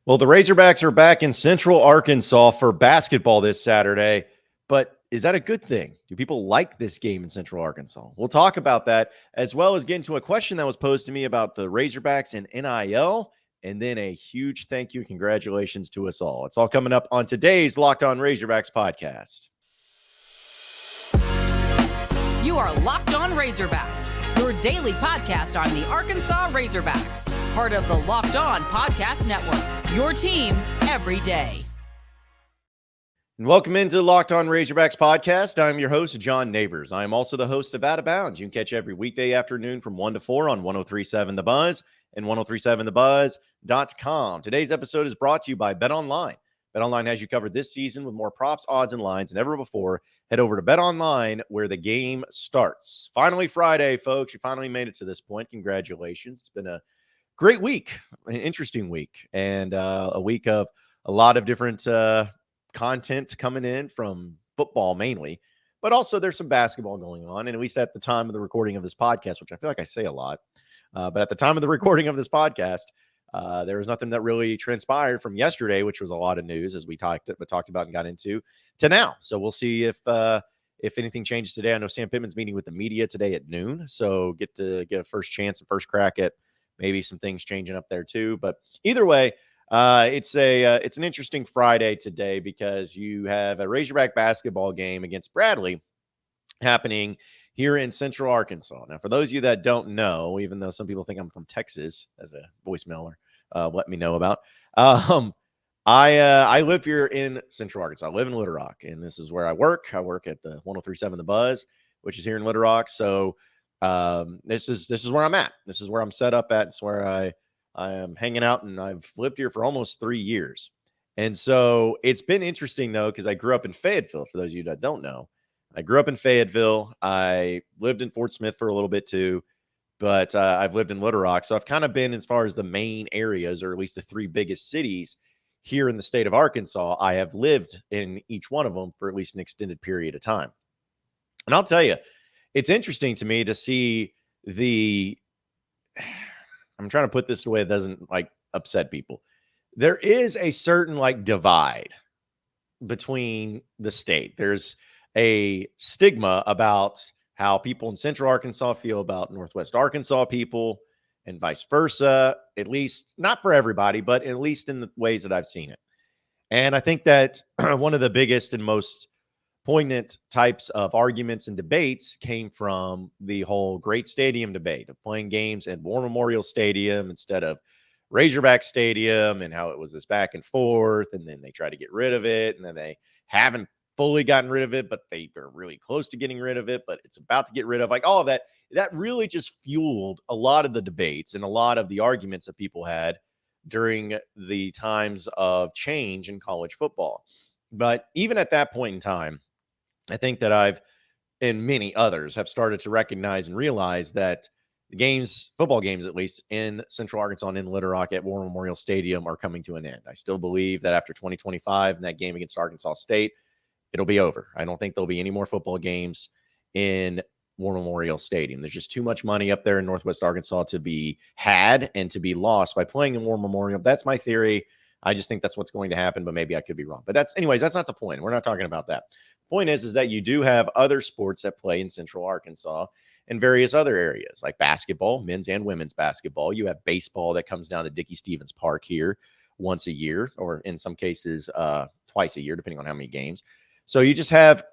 Well, the Razorbacks are back in Central Arkansas for basketball this Saturday, but is that a good thing? Do people like this game in Central Arkansas? We'll talk about that, as well as get into a question that was posed to me about the Razorbacks and NIL, and then a huge thank you and congratulations to us all. It's all coming up on today's Locked On Razorbacks podcast. You are Locked On Razorbacks, your daily podcast on the Arkansas Razorbacks. Part of the Locked On Podcast Network, your team every day. And welcome into Locked On Razorbacks Podcast. I'm your host, John Nabors. I am also the host of Out of Bounds. You can catch every weekday afternoon from 1 to 4 on 103.7 The Buzz and 103.7thebuzz.com. Today's episode is brought to you by BetOnline. BetOnline has you covered this season with more props, odds, and lines than ever before. Head over to BetOnline where the game starts. Finally Friday, folks. You finally made it to this point. Congratulations. It's been a great week, an interesting week, and a week of a lot of different content coming in from football mainly, but also there's some basketball going on. And at least at the time of the recording of this podcast, which I feel like I say a lot, but at the time of the recording of this podcast, there was nothing that really transpired from yesterday, which was a lot of news as we talked about and got into to now. So we'll see if anything changes today. I know Sam Pittman's meeting with the media today at noon, so get a first chance and first crack at maybe some things changing up there too. But either way, it's an interesting Friday today because you have a Razorback basketball game against Bradley happening here in Central Arkansas. Now, for those of you that don't know, even though some people think I'm from Texas, as a voicemailer let me know about, I live here in Central Arkansas. I live in Little Rock, and this is where I work. I work at the 103.7 The Buzz, which is here in Little Rock. So this is where I'm at. This is where I'm set up at. It's where I am hanging out, and I've lived here for almost 3 years. And so it's been interesting though, because I grew up in Fayetteville. For those of you that don't know, I grew up in Fayetteville. I lived in Fort Smith for a little bit too, but I've lived in Little Rock. So I've kind of been as far as the main areas, or at least the three biggest cities here in the state of Arkansas. I have lived in each one of them for at least an extended period of time. And I'll tell you, it's interesting to me to see I'm trying to put this in a way that doesn't like upset people. There is a certain like divide between the state. There's a stigma about how people in Central Arkansas feel about Northwest Arkansas people and vice versa, at least not for everybody, but at least in the ways that I've seen it. And I think that one of the biggest and most poignant types of arguments and debates came from the whole great stadium debate of playing games at War Memorial Stadium instead of Razorback Stadium, and how it was this back and forth, and then they tried to get rid of it, and then they haven't fully gotten rid of it, but they are really close to getting rid of it, but it's about to get rid of, like all of that. That really just fueled a lot of the debates and a lot of the arguments that people had during the times of change in college football. But even at that point in time, I think that I've, and many others, have started to recognize and realize that the games, football games at least, in Central Arkansas and in Little Rock at War Memorial Stadium are coming to an end. I still believe that after 2025 and that game against Arkansas State, it'll be over. I don't think there'll be any more football games in War Memorial Stadium. There's just too much money up there in Northwest Arkansas to be had and to be lost by playing in War Memorial. That's my theory. I just think that's what's going to happen, but maybe I could be wrong. But that's not the point. We're not talking about that. Point is that you do have other sports that play in Central Arkansas and various other areas like basketball, men's and women's basketball. You have baseball that comes down to Dickey-Stevens Park here once a year, or in some cases twice a year, depending on how many games. So you just have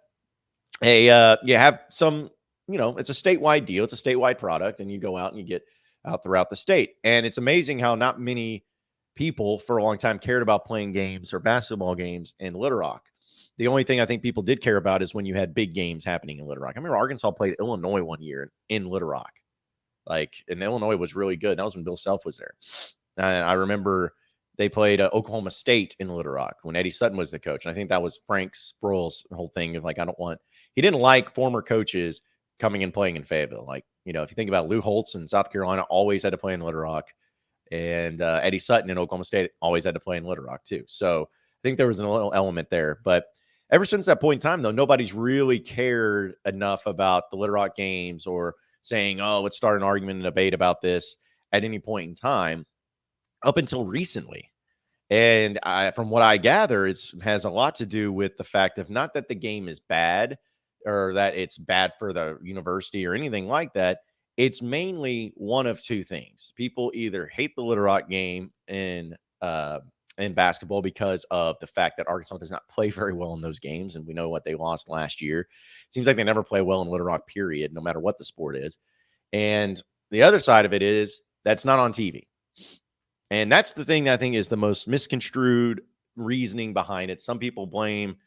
you have some, it's a statewide deal. It's a statewide product, and you go out and you get out throughout the state. And it's amazing how not many people for a long time cared about playing games or basketball games in Little Rock. The only thing I think people did care about is when you had big games happening in Little Rock. I remember Arkansas played Illinois one year in Little Rock. And Illinois was really good. That was when Bill Self was there. And I remember they played Oklahoma State in Little Rock when Eddie Sutton was the coach. And I think that was Frank Sproul's whole thing of he didn't like former coaches coming and playing in Fayetteville. If you think about Lou Holtz in South Carolina, always had to play in Little Rock. And Eddie Sutton in Oklahoma State always had to play in Little Rock too. So I think there was a little element there. But ever since that point in time, though, nobody's really cared enough about the Little Rock games or saying, oh, let's start an argument and debate about this at any point in time up until recently. And from what I gather, it has a lot to do with the fact of not that the game is bad or that it's bad for the university or anything like that. It's mainly one of two things. People either hate the Little Rock game in basketball because of the fact that Arkansas does not play very well in those games, and we know what they lost last year. It seems like they never play well in Little Rock, period, no matter what the sport is. And the other side of it is that's not on TV. And that's the thing that I think is the most misconstrued reasoning behind it. Some people blame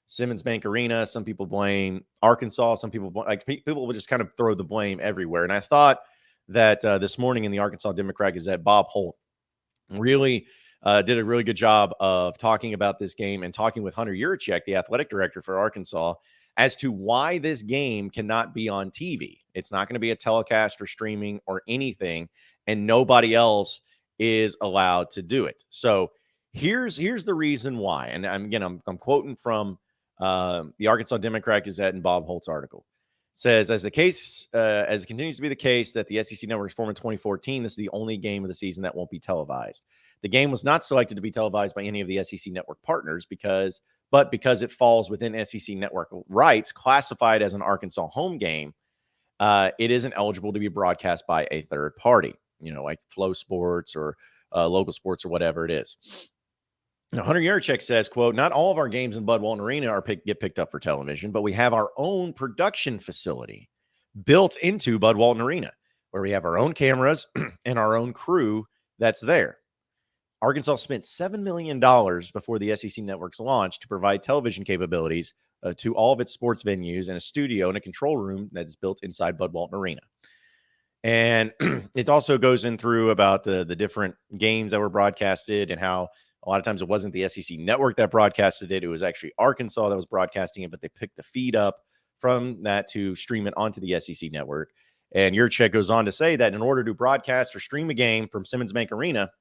Simmons Bank Arena. Some people blame Arkansas. Some people people will just kind of throw the blame everywhere. And I thought that this morning in the Arkansas Democrat Gazette, Bob Holt really did a really good job of talking about this game and talking with Hunter Yurachek, the athletic director for Arkansas, as to why this game cannot be on TV. It's not going to be a telecast or streaming or anything, and nobody else is allowed to do it. So here's the reason why. And I'm quoting from the Arkansas Democrat Gazette and Bob Holt's article. It says, as it continues to be the case that the SEC network was formed in 2014, this is the only game of the season that won't be televised. The game was not selected to be televised by any of the SEC network partners because it falls within SEC network rights classified as an Arkansas home game, it isn't eligible to be broadcast by a third party, like Flow Sports or Local Sports or whatever it is. Now, Hunter Yurachek says, quote, not all of our games in Bud Walton Arena get picked up for television, but we have our own production facility built into Bud Walton Arena where we have our own cameras and our own crew that's there. Arkansas spent $7 million before the SEC network's launch to provide television capabilities to all of its sports venues and a studio and a control room that is built inside Bud Walton Arena. And it also goes in through about the different games that were broadcasted and how a lot of times it wasn't the SEC network that broadcasted it. It was actually Arkansas that was broadcasting it, but they picked the feed up from that to stream it onto the SEC network. And Yurachek goes on to say that in order to broadcast or stream a game from Simmons Bank Arena,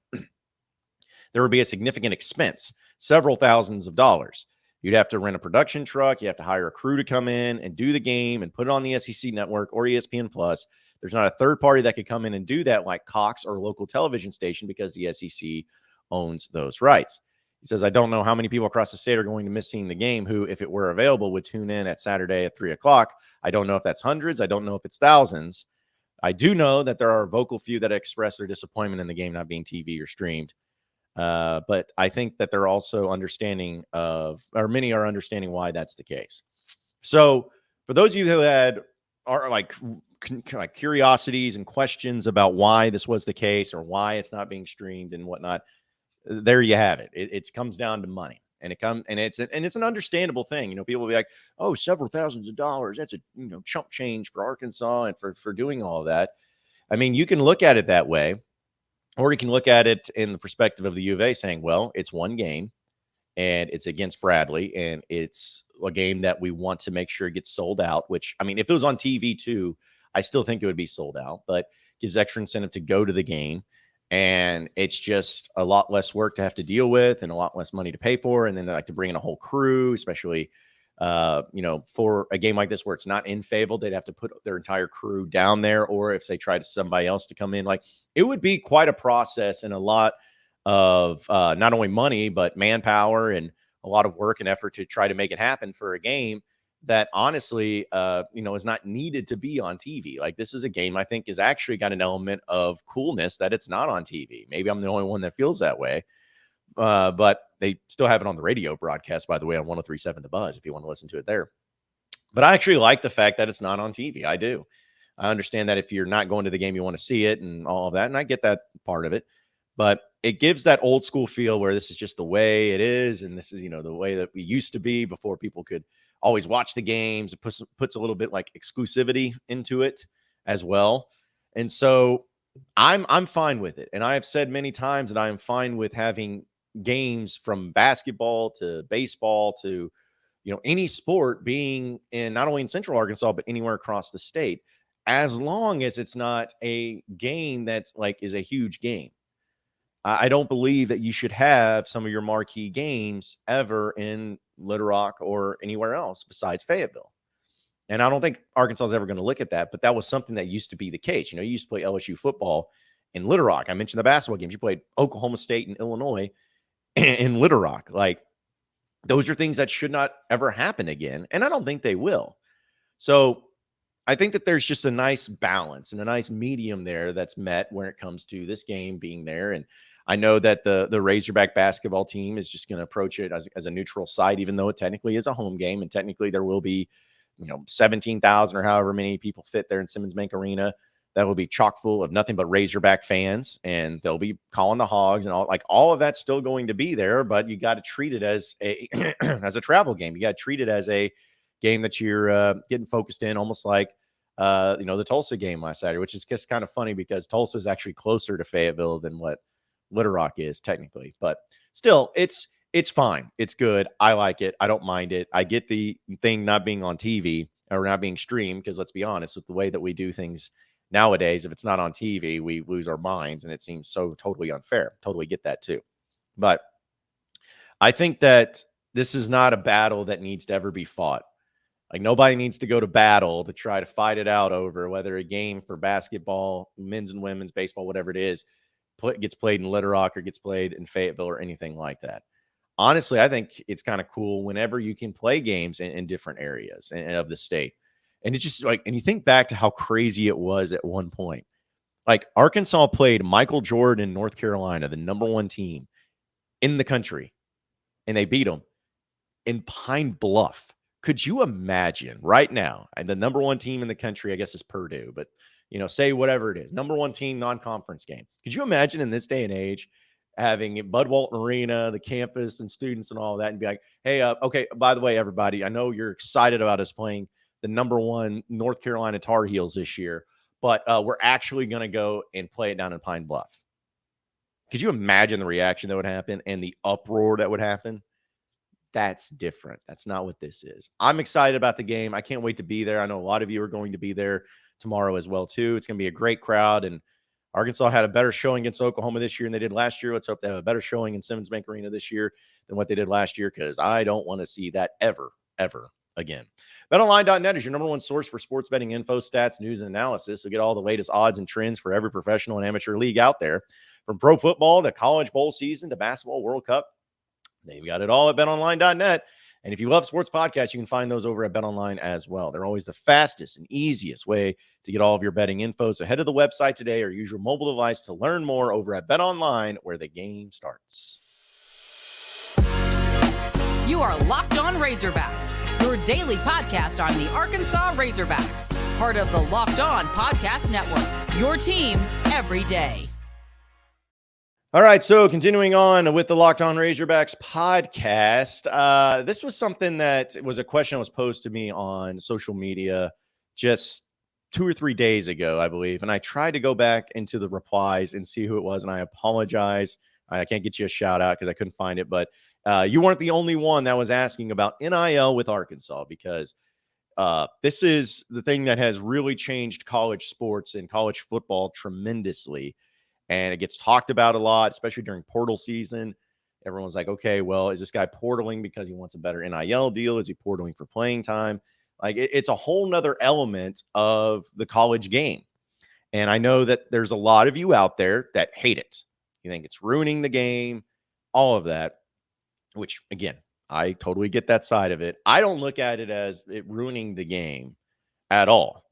there would be a significant expense, several thousands of dollars. You'd have to rent a production truck. You have to hire a crew to come in and do the game and put it on the SEC network or ESPN Plus. There's not a third party that could come in and do that like Cox or local television station because the SEC owns those rights. He says, I don't know how many people across the state are going to miss seeing the game who, if it were available, would tune in at Saturday at 3:00. I don't know if that's hundreds. I don't know if it's thousands. I do know that there are a vocal few that express their disappointment in the game not being TV or streamed. But I think that they're also understanding many are understanding why that's the case. So for those of you who are like curiosities and questions about why this was the case or why it's not being streamed and whatnot, there you have it. It comes down to money, and it's an understandable thing. People will be like, oh, several thousands of dollars. That's a chump change for Arkansas and for doing all of that. I mean, you can look at it that way. Or you can look at it in the perspective of the U of A saying, well, it's one game and it's against Bradley and it's a game that we want to make sure it gets sold out, which, I mean, if it was on TV too, I still think it would be sold out, but gives extra incentive to go to the game. And it's just a lot less work to have to deal with and a lot less money to pay for. And then they like to bring in a whole crew, especially, for a game like this where it's not in Fayetteville, they'd have to put their entire crew down there. Or if they tried somebody else to come in, like it would be quite a process and a lot of not only money, but manpower and a lot of work and effort to try to make it happen for a game that honestly, is not needed to be on TV. Like this is a game I think is actually got an element of coolness that it's not on TV. Maybe I'm the only one that feels that way. But they still have it on the radio broadcast, by the way, on 103.7 The Buzz, if you want to listen to it there. But I actually like the fact that it's not on TV. I do. I understand that if you're not going to the game, you want to see it and all of that. And I get that part of it. But it gives that old school feel where this is just the way it is. And this is, the way that we used to be before people could always watch the games. It puts a little bit like exclusivity into it as well. And so I'm fine with it. And I have said many times that I am fine with having games from basketball to baseball to, any sport being in not only in Central Arkansas, but anywhere across the state, as long as it's not a game that's like is a huge game. I don't believe that you should have some of your marquee games ever in Little Rock or anywhere else besides Fayetteville. And I don't think Arkansas is ever going to look at that, but that was something that used to be the case. You used to play LSU football in Little Rock. I mentioned the basketball games. You played Oklahoma State and Illinois in Little Rock. Like, those are things that should not ever happen again. And I don't think they will. So I think that there's just a nice balance and a nice medium there that's met when it comes to this game being there. And I know that the Razorback basketball team is just going to approach it as a neutral site, even though it technically is a home game. And technically there will be, 17,000 or however many people fit there in Simmons Bank Arena. That will be chock full of nothing but Razorback fans, and they'll be calling the Hogs and all of that's still going to be there. But you got to treat it as a as a travel game. You got to treat it as a game that you're getting focused in, almost like the Tulsa game last Saturday, which is just kind of funny because Tulsa is actually closer to Fayetteville than what Little Rock is technically. But still, it's fine. It's good. I like it. I don't mind it. I get the thing not being on TV or not being streamed because let's be honest, with the way that we do things nowadays, if it's not on TV, we lose our minds, and it seems so totally unfair. Totally get that too. But I think that this is not a battle that needs to ever be fought. Like, nobody needs to go to battle to try to fight it out over whether a game for basketball, men's and women's baseball, whatever it is, gets played in Little Rock or gets played in Fayetteville or anything like that. Honestly, I think it's kind of cool whenever you can play games in different areas of the state. And it's just and you think back to how crazy it was at one point. Like, Arkansas played Michael Jordan in North Carolina, the number one team in the country, and they beat them in Pine Bluff. Could you imagine right now? And the number one team in the country, I guess, is Purdue, but say whatever it is, number one team, non-conference game. Could you imagine in this day and age having Bud Walton Arena, the campus and students and all that, and be like, hey, okay, by the way, everybody, I know you're excited about us playing the number one North Carolina Tar Heels this year, but we're actually going to go and play it down in Pine Bluff. Could you imagine the reaction that would happen and the uproar that would happen? That's different. That's not what this is. I'm excited about the game. I can't wait to be there. I know a lot of you are going to be there tomorrow as well, too. It's going to be a great crowd, and Arkansas had a better showing against Oklahoma this year than they did last year. Let's hope they have a better showing in Simmons Bank Arena this year than what they did last year, because I don't want to see that ever again. BetOnline.net is your number one source for sports betting info, stats, news, and analysis. So get all the latest odds and trends for every professional and amateur league out there. From pro football to college bowl season to basketball World Cup, they've got it all at BetOnline.net. And if you love sports podcasts, you can find those over at BetOnline as well. They're always the fastest and easiest way to get all of your betting info. So head to the website today or use your mobile device to learn more over at BetOnline, where the game starts. You are Locked On Razorbacks, your daily podcast on the Arkansas Razorbacks, part of the Locked On Podcast Network, your team every day. All right, so continuing on with the Locked On Razorbacks podcast, this was something that was a question that was posed to me on social media just 2 or 3 days ago, I believe, and I tried to go back into the replies and see who it was, and I apologize. I can't get you a shout out because I couldn't find it, but you weren't the only one that was asking about NIL with Arkansas, because this is the thing that has really changed college sports and college football tremendously. And it gets talked about a lot, especially during portal season. Everyone's like, okay, well, is this guy portaling because he wants a better NIL deal? Is he portaling for playing time? Like, it's a whole nother element of the college game. And I know that there's a lot of you out there that hate it. You think it's ruining the game, all of that, which, again, I totally get that side of it. I don't look at it as it ruining the game at all.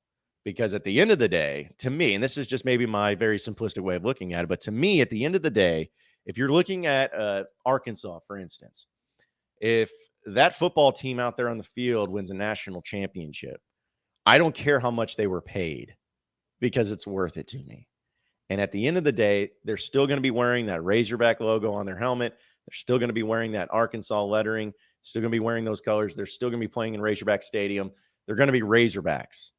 Because at the end of the day, to me, and this is just maybe my very simplistic way of looking at it, but to me, at the end of the day, if you're looking at Arkansas, for instance, if that football team out there on the field wins a national championship, I don't care how much they were paid, because it's worth it to me. And at the end of the day, they're still going to be wearing that Razorback logo on their helmet. They're still going to be wearing that Arkansas lettering, still going to be wearing those colors. They're still going to be playing in Razorback Stadium. They're going to be Razorbacks.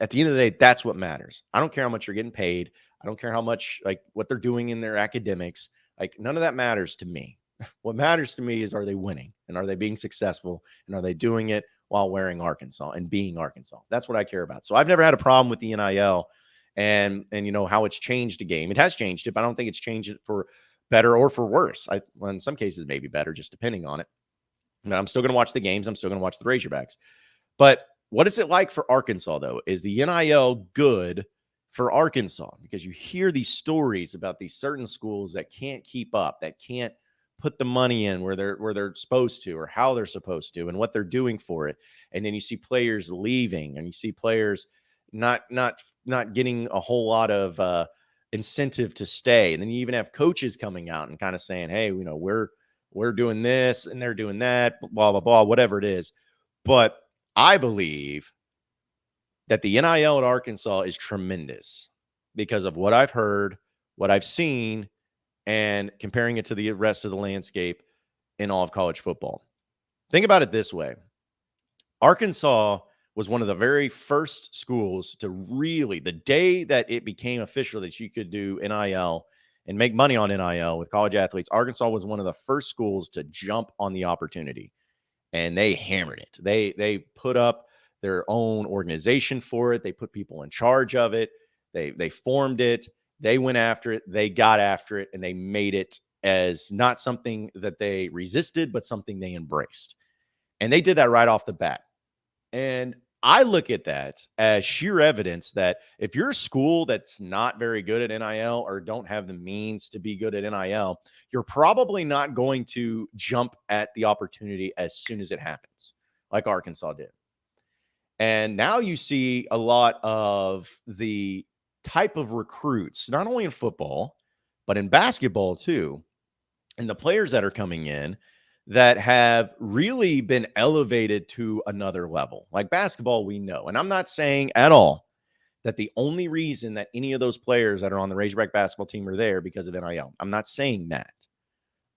At the end of the day, that's what matters. I don't care how much you're getting paid. I don't care how much, what they're doing in their academics. None of that matters to me. What matters to me is, are they winning, and are they being successful, and are they doing it while wearing Arkansas and being Arkansas? That's what I care about. So I've never had a problem with the NIL and how it's changed the game. It has changed it, but I don't think it's changed it for better or for worse. Well, in some cases, maybe better, just depending on it. But I'm still going to watch the games. I'm still going to watch the Razorbacks. But what is it like for Arkansas, though? Is the NIL good for Arkansas? Because you hear these stories about these certain schools that can't keep up, that can't put the money in where they're supposed to, or how they're supposed to, and what they're doing for it. And then you see players leaving, and you see players not getting a whole lot of incentive to stay. And then you even have coaches coming out and kind of saying, hey, we're doing this and they're doing that, blah, blah, blah, whatever it is. But I believe that the NIL at Arkansas is tremendous because of what I've heard, what I've seen, and comparing it to the rest of the landscape in all of college football. Think about it this way. Arkansas was one of the very first schools to really, the day that it became official that you could do NIL and make money on NIL with college athletes, Arkansas was one of the first schools to jump on the opportunity, and they hammered it. They put up their own organization for it. They put people in charge of it. They formed it. They went after it. They got after it, and they made it as not something that they resisted, but something they embraced. And they did that right off the bat. And I look at that as sheer evidence that if you're a school that's not very good at NIL or don't have the means to be good at NIL, you're probably not going to jump at the opportunity as soon as it happens, like Arkansas did. And now you see a lot of the type of recruits, not only in football, but in basketball too, and the players that are coming in that have really been elevated to another level. Like basketball, we know. And I'm not saying at all that the only reason that any of those players that are on the Razorback basketball team are there because of NIL. I'm not saying that.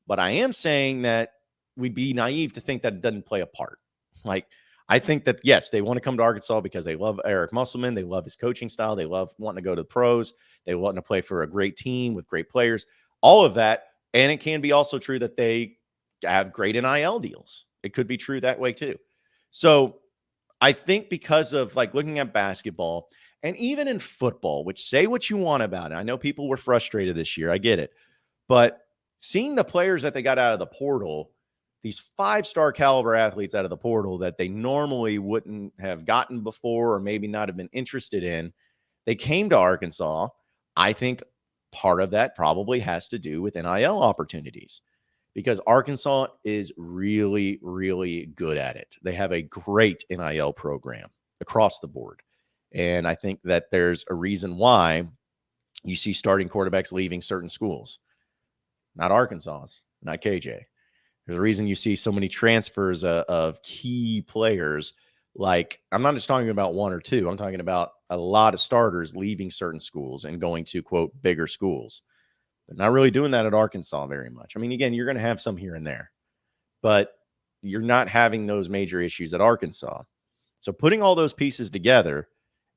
But I am saying that we'd be naive to think that it doesn't play a part. Like, I think that, yes, they want to come to Arkansas because they love Eric Musselman. They love his coaching style. They love wanting to go to the pros. They want to play for a great team with great players. All of that. And it can be also true that they have great NIL deals. It could be true that way too. So I think because of like looking at basketball and even in football, which say what you want about it. I know people were frustrated this year. I get it. But seeing the players that they got out of the portal, these 5-star caliber athletes out of the portal that they normally wouldn't have gotten before or maybe not have been interested in, they came to Arkansas. I think part of that probably has to do with NIL opportunities because Arkansas is really, really good at it. They have a great NIL program across the board. And I think that there's a reason why you see starting quarterbacks leaving certain schools. Not Arkansas's, not KJ. There's a reason you see so many transfers of key players. Like, I'm not just talking about one or two. I'm talking about a lot of starters leaving certain schools and going to, quote, bigger schools. They're not really doing that at Arkansas very much. I mean, again, you're going to have some here and there, but you're not having those major issues at Arkansas. So putting all those pieces together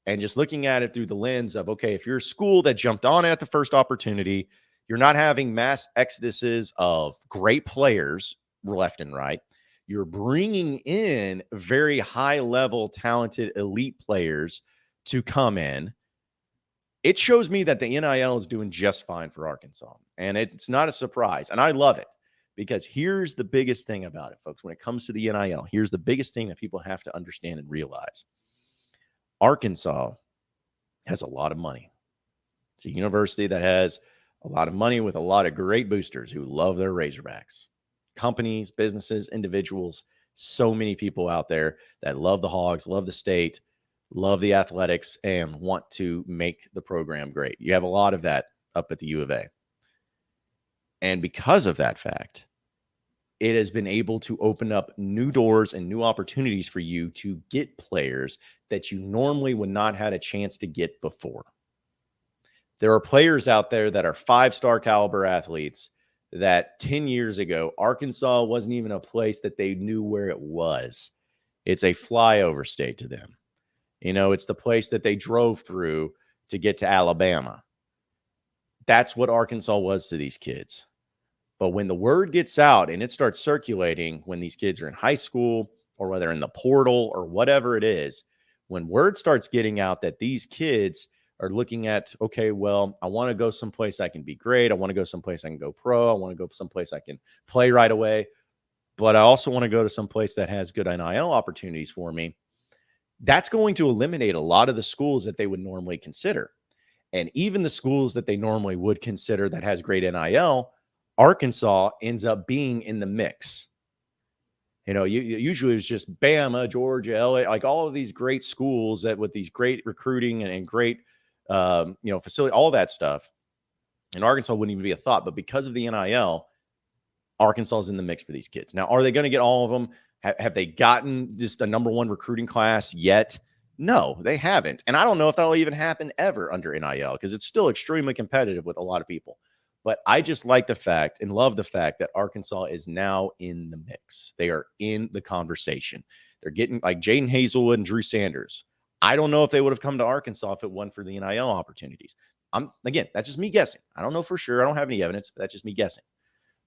and just looking at it through the lens of, okay, if you're a school that jumped on at the first opportunity, you're not having mass exoduses of great players left and right. You're bringing in very high-level, talented, elite players to come in. It shows me that the NIL is doing just fine for Arkansas. And it's not a surprise. And I love it because here's the biggest thing about it, folks. When it comes to the NIL, here's the biggest thing that people have to understand and realize. Arkansas has a lot of money. It's a university that has a lot of money with a lot of great boosters who love their Razorbacks. Companies, businesses, individuals, so many people out there that love the Hogs, love the state, love the athletics, and want to make the program great. You have a lot of that up at the U of A. And because of that fact, it has been able to open up new doors and new opportunities for you to get players that you normally would not have had a chance to get before. There are players out there that are 5-star caliber athletes that 10 years ago, Arkansas wasn't even a place that they knew where it was. It's a flyover state to them. You know, it's the place that they drove through to get to Alabama. That's what Arkansas was to these kids. But when the word gets out and it starts circulating when these kids are in high school or whether in the portal or whatever it is, when word starts getting out that these kids are looking at, okay, well, I want to go someplace I can be great. I want to go someplace I can go pro. I want to go someplace I can play right away. But I also want to go to someplace that has good NIL opportunities for me. That's going to eliminate a lot of the schools that they would normally consider. And even the schools that they normally would consider that has great NIL Arkansas ends up being in the mix. Usually it's just Bama, Georgia, LA, like all of these great schools that with these great recruiting and great, facility, all that stuff. And Arkansas wouldn't even be a thought. But because of the NIL, Arkansas is in the mix for these kids. Now, are they going to get all of them? Have they gotten just a number one recruiting class yet? No, they haven't. And I don't know if that'll even happen ever under NIL because it's still extremely competitive with a lot of people. But I just like the fact and love the fact that Arkansas is now in the mix. They are in the conversation. They're getting like Jaden Hazelwood and Drew Sanders. I don't know if they would have come to Arkansas if it wasn't for the NIL opportunities. Again, that's just me guessing. I don't know for sure. I don't have any evidence, but that's just me guessing.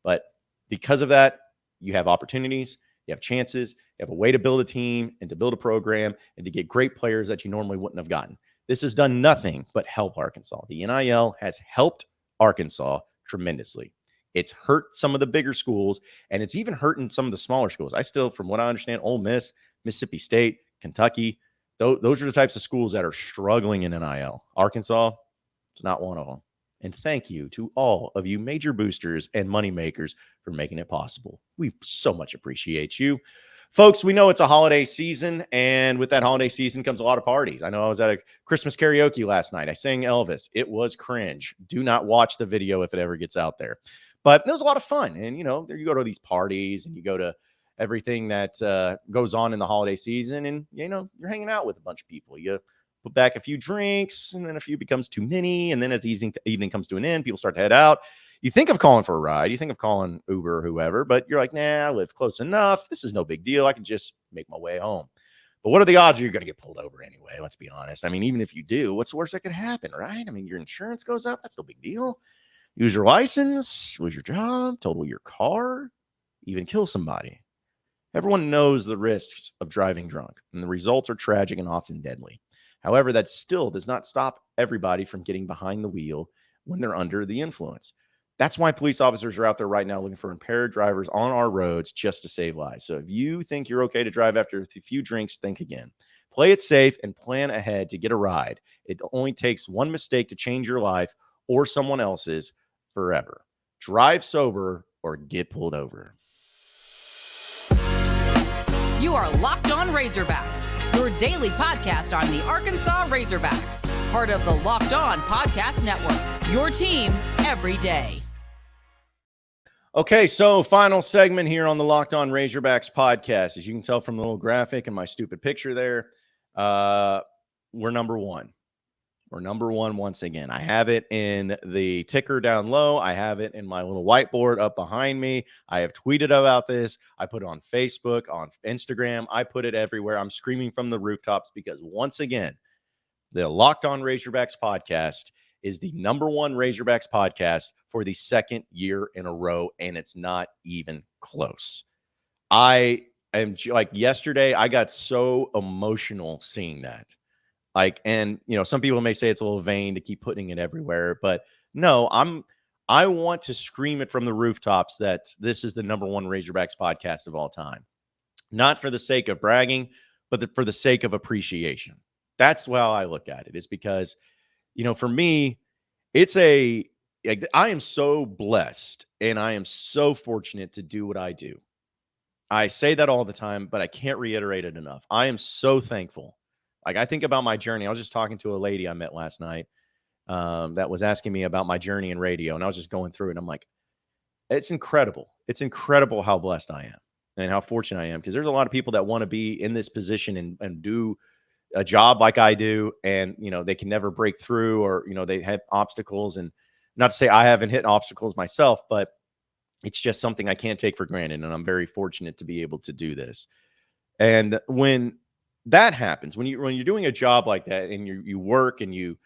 But because of that, you have opportunities, you have chances, you have a way to build a team and to build a program and to get great players that you normally wouldn't have gotten. This has done nothing but help Arkansas. The NIL has helped Arkansas tremendously. It's hurt some of the bigger schools, and it's even hurting some of the smaller schools. I still, from what I understand, Ole Miss, Mississippi State, Kentucky, those are the types of schools that are struggling in NIL. Arkansas is not one of them. And thank you to all of you major boosters and money makers for making it possible. We so much appreciate you. Folks, we know it's a holiday season, and with that holiday season comes a lot of parties. I know I was at a Christmas karaoke last night. I sang Elvis. It was cringe. Do not watch the video if it ever gets out there. But it was a lot of fun. And, there you go to these parties and you go to everything that goes on in the holiday season, and, you're hanging out with a bunch of people. You put back a few drinks, and then a few becomes too many. And then as the evening comes to an end, people start to head out. You think of calling for a ride. You think of calling Uber or whoever, but you're like, nah, I live close enough. This is no big deal. I can just make my way home. But what are the odds you're going to get pulled over anyway? Let's be honest. I mean, even if you do, what's the worst that could happen, right? I mean, your insurance goes up. That's no big deal. Lose your license, lose your job, total your car, even kill somebody. Everyone knows the risks of driving drunk, and the results are tragic and often deadly. However, that still does not stop everybody from getting behind the wheel when they're under the influence. That's why police officers are out there right now looking for impaired drivers on our roads just to save lives. So if you think you're okay to drive after a few drinks, think again. Play it safe and plan ahead to get a ride. It only takes one mistake to change your life or someone else's forever. Drive sober or get pulled over. You are Locked On Razorbacks, your daily podcast on the Arkansas Razorbacks, part of the Locked On Podcast Network, your team every day. Okay, so final segment here on the Locked On Razorbacks podcast. As you can tell from the little graphic and my stupid picture there, we're number one. We're number one once again. I have it in the ticker down low. I have it in my little whiteboard up behind me. I have tweeted about this. I put it on Facebook, on Instagram. I put it everywhere. I'm screaming from the rooftops because once again, the Locked On Razorbacks podcast is the number one Razorbacks podcast for the second year in a row, and it's not even close. I am like yesterday, I got so emotional seeing that. And some people may say it's a little vain to keep putting it everywhere, but no, I want to scream it from the rooftops that this is the number one Razorbacks podcast of all time. Not for the sake of bragging, but for the sake of appreciation. That's how I look at it, is because for me, I am so blessed and I am so fortunate to do what I do. I say that all the time, but I can't reiterate it enough. I am so thankful. I think about my journey. I was just talking to a lady I met last night that was asking me about my journey in radio, and I was just going through it. And I'm like, it's incredible. It's incredible how blessed I am and how fortunate I am, because there's a lot of people that want to be in this position and do a job like I do, and they can never break through, or they have obstacles. And not to say I haven't hit obstacles myself, but it's just something I can't take for granted, and I'm very fortunate to be able to do this. And when that happens, when you're doing a job like that, and you work and you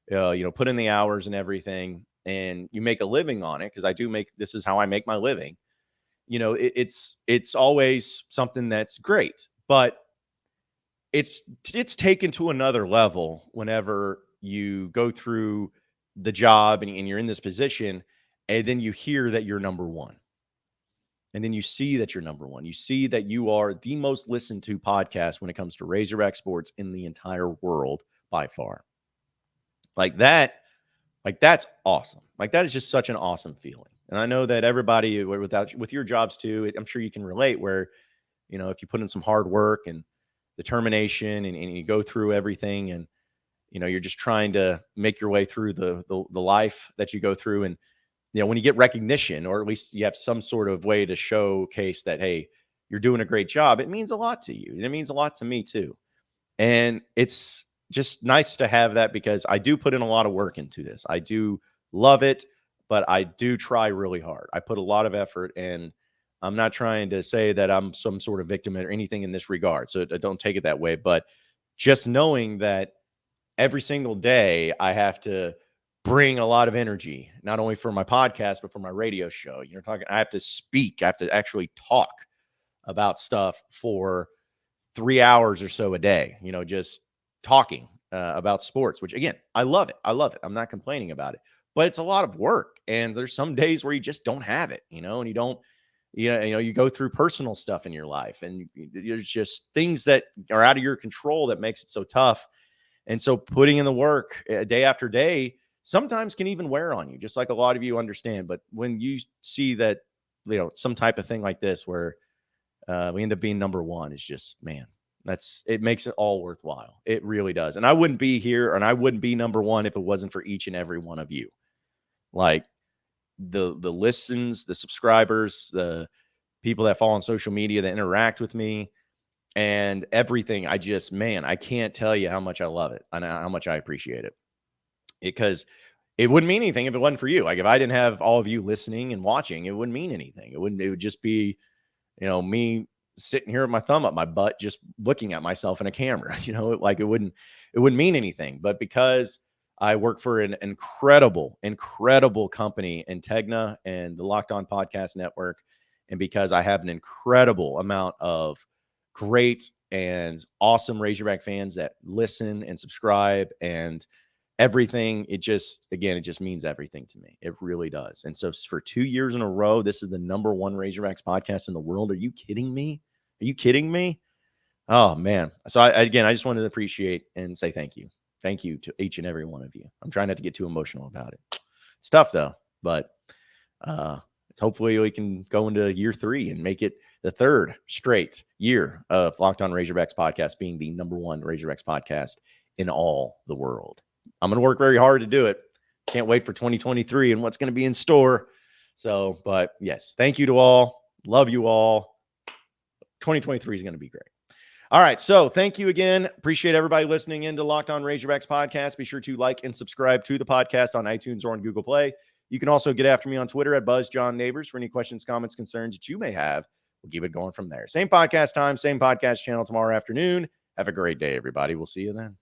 put in the hours and everything, and you make a living on it, because this is how I make my living. It's always something that's great, but it's taken to another level whenever you go through the job and you're in this position, and then you hear that you're number one. And then you see that you're number one. You see that you are the most listened to podcast when it comes to Razorback sports in the entire world by far. That's awesome. That is just such an awesome feeling. And I know that everybody with your jobs too, I'm sure you can relate where, if you put in some hard work and determination and you go through everything and, you're just trying to make your way through the life that you go through. And, when you get recognition, or at least you have some sort of way to showcase that, hey, you're doing a great job, it means a lot to you. And it means a lot to me too. And it's just nice to have that because I do put in a lot of work into this. I do love it, but I do try really hard. I put a lot of effort, and I'm not trying to say that I'm some sort of victim or anything in this regard. So don't take it that way. But just knowing that every single day I have to bring a lot of energy, not only for my podcast, but for my radio show. I have to speak, I have to actually talk about stuff for 3 hours or so a day, just talking about sports, which again, I love it. I love it. I'm not complaining about it, but it's a lot of work. And there's some days where you just don't have it, and you don't, you go through personal stuff in your life, and there's just things that are out of your control that makes it so tough. And so putting in the work day after day sometimes can even wear on you, just like a lot of you understand. But when you see that, some type of thing like this where we end up being number one, is just, man, it makes it all worthwhile. It really does. And I wouldn't be here and I wouldn't be number one if it wasn't for each and every one of you. Like the listens, the subscribers, the people that follow on social media, that interact with me, and everything. I can't tell you how much I love it and how much I appreciate it, because it wouldn't mean anything if it wasn't for you. Like if I didn't have all of you listening and watching, it wouldn't mean anything. It would just be, me sitting here with my thumb up my butt, just looking at myself in a camera, like it wouldn't mean anything. But because I work for an incredible company in Tegna and the Locked On Podcast Network, and because I have an incredible amount of great and awesome Razorback fans that listen and subscribe and everything, it just means everything to me. It really does. And so for 2 years in a row, this is the number one Razorbacks podcast in the world. Are you kidding me? Oh man. So I just wanted to appreciate and say thank you. Thank you to each and every one of you. I'm trying not to get too emotional about it. It's tough though, but it's hopefully we can go into year 3 and make it the 3rd straight year of Locked On Razorbacks podcast being the number one Razorbacks podcast in all the world. I'm going to work very hard to do it. Can't wait for 2023 and what's going to be in store. So, but yes, thank you to all. Love you all. 2023 is going to be great. All right. So thank you again. Appreciate everybody listening into Locked On Razorbacks podcast. Be sure to like and subscribe to the podcast on iTunes or on Google Play. You can also get after me on Twitter at BuzzJohnNabors for any questions, comments, concerns that you may have. We'll keep it going from there. Same podcast time, same podcast channel tomorrow afternoon. Have a great day, everybody. We'll see you then.